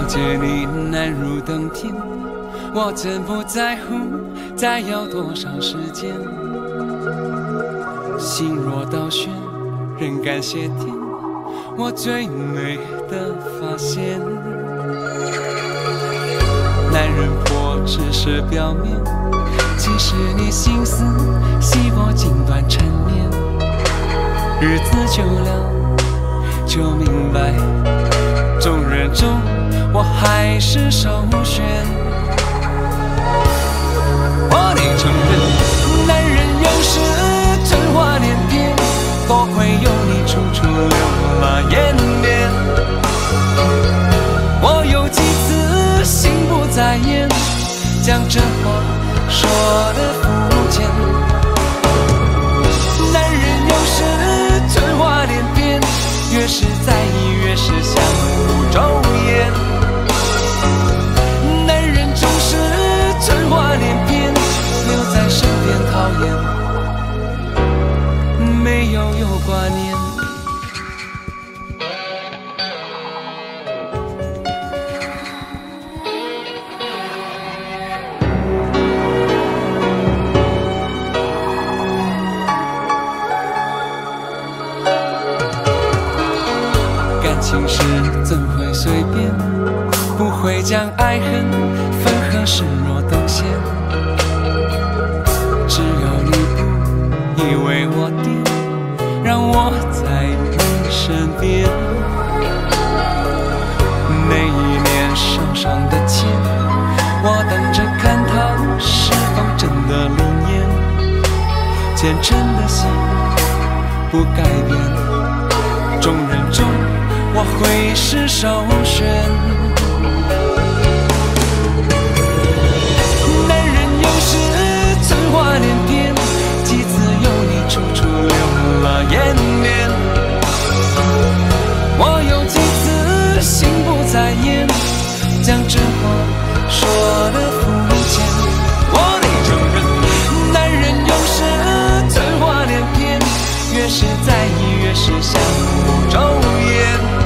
解你难如登天，我真不在乎再要多少时间。心若倒悬，仍感谢天，我最美的发现。男人破只是表面，其实你心思细我尽短陈年。日子久了就明白，众人中我还是首选。我得承认，男人有时春花连篇，多亏有你处处留了颜面。我有几次心不在焉，将这话说得肤浅。男人有时春花连篇，越是在意越是相互周延。男人总是春花连篇，留在身边讨厌，没有挂念。感情事怎会随便，不会将爱恨分合视若等闲。只有你不以为我癫，让我在你身边。每一年手上的钱，我等着看它是否真的灵验。虔诚的心不改变，众人中我会是首选。男人有时春花连篇，几次有你处处留了颜面。我有几次心不在焉，将这话说得肤浅。我得承认，男人有时春花连篇，越是在意越是相互周延。